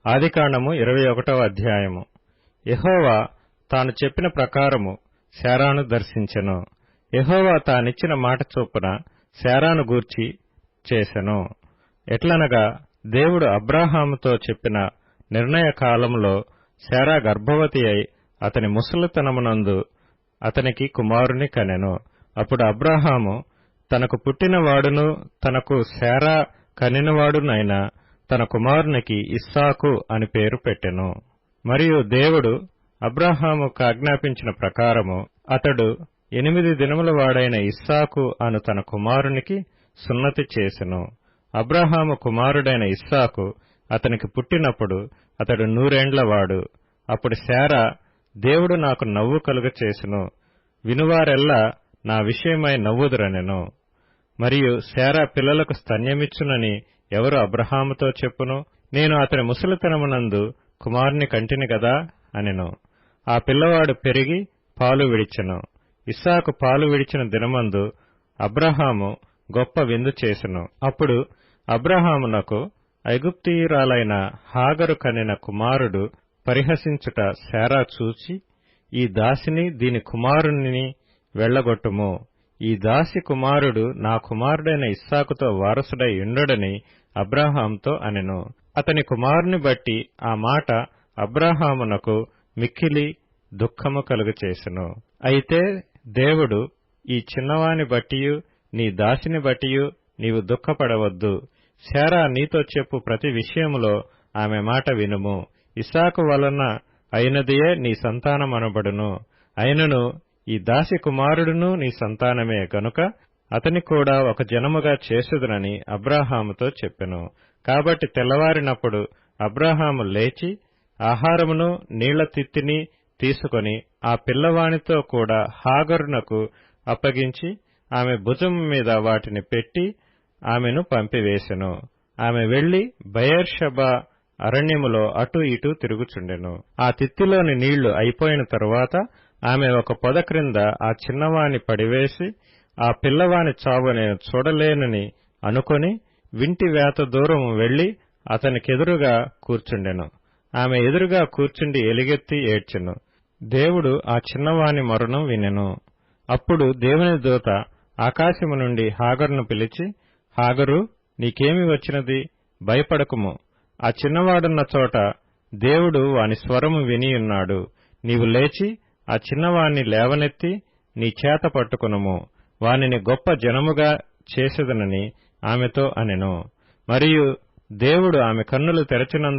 ఆదికాండము 21వ అధ్యాయము. యెహోవా తాను చెప్పిన ప్రకారము శారాను దర్శించెను. యెహోవా తానిచ్చిన మాట చొప్పున శారాను గూర్చి చేసెను. ఎట్లనగా దేవుడు అబ్రాహాముతో చెప్పిన నిర్ణయ కాలములో శారా గర్భవతి అయి అతని ముసలితనమునందు అతనికి కుమారుని కనెను. అప్పుడు అబ్రాహాము తనకు పుట్టినవాడును తనకు శారా కనినవాడునైన తన కుమారునికి ఇస్సాకు అని పేరు పెట్టెను. మరియు దేవుడు అబ్రాహాముకు ఆజ్ఞాపించిన ప్రకారము అతడు 8 దినముల వాడైన ఇస్సాకు అను తన కుమారునికి సున్నతి చేసెను. అబ్రాహాము కుమారుడైన ఇస్సాకు అతనికి పుట్టినప్పుడు అతడు 100 ఏండ్లవాడు. అప్పుడు శారా, దేవుడు నాకు నవ్వు కలుగచేసెను, వినువారెల్లా నా విషయమై నవ్వుదురనెను. మరియు శారా పిల్లలకు స్తన్యమిచ్చునని ఎవరు అబ్రాహాముతో చెప్పును? నేను అతని ముసలితనమునందు కుమారుని కంటిని గదా అనెను. ఆ పిల్లవాడు పెరిగి పాలు విడిచెను. ఇస్సాకు పాలు విడిచిన దినమందు అబ్రాహాము గొప్ప విందు చేసెను. అప్పుడు అబ్రాహామునకు ఐగుప్తీయురాలైన హాగరు కనిన కుమారుడు పరిహసించుట శారా చూచి, ఈ దాసిని దీని కుమారుని వెళ్లగొట్టుము, ఈ దాసి కుమారుడు నా కుమారుడైన ఇస్సాకుతో వారసుడై ఉండడని అబ్రాహాముతో అనెను. అతని కుమారుని బట్టి ఆ మాట అబ్రాహామునకు మిక్కిలి దుఃఖము కలుగచేసెను. అయితే దేవుడు, ఈ చిన్నవాని బట్టియు నీ దాసిని బట్టియు నీవు దుఃఖపడవద్దు. శారా నీతో చెప్పు ప్రతి విషయములో ఆమె మాట వినుము. ఇస్సాకు వలన అయినదియే నీ సంతానమనబడును. అయినను ఈ దాసి కుమారుడును నీ సంతానమే గనుక అతని కూడా ఒక జనముగా చేసేదునని అబ్రాహాముతో చెప్పెను. కాబట్టి తెల్లవారినప్పుడు అబ్రాహాము లేచి ఆహారమును నీళ్ల తిత్తిని తీసుకొని ఆ పిల్లవానితో కూడా హాగరునకు అప్పగించి ఆమె భుజము మీద వాటిని పెట్టి ఆమెను పంపివేసెను. ఆమె వెళ్లి బెయేర్షెబా అరణ్యములో అటూ ఇటూ తిరుగుచుండెను. ఆ తిత్తిలోని నీళ్లు అయిపోయిన తరువాత ఆమె ఒక పొద క్రింద ఆ చిన్నవాని పడివేసి, ఆ పిల్లవాని చావు నేను చూడలేనని అనుకొని వింటి వేత దూరము వెళ్లి అతనికెదురుగా కూర్చుండెను. ఆమె ఎదురుగా కూర్చుండి ఎలుగెత్తి ఏడ్చెను. దేవుడు ఆ చిన్నవాని మరణం వినెను. అప్పుడు దేవుని దూత ఆకాశము నుండి హాగరును పిలిచి, హాగరు, నీకేమి వచ్చినది? భయపడకుము. ఆ చిన్నవాడున్న చోట దేవుడు వాని స్వరము వినియున్నాడు. నీవు లేచి ఆ చిన్నవాణ్ణి లేవనెత్తి నీ చేత పట్టుకొనుము, వానిని గొప్ప జనముగా చేసెదనని ఆమెతో అనెను. మరియు దేవుడు ఆమె కన్నులు తెరచినందు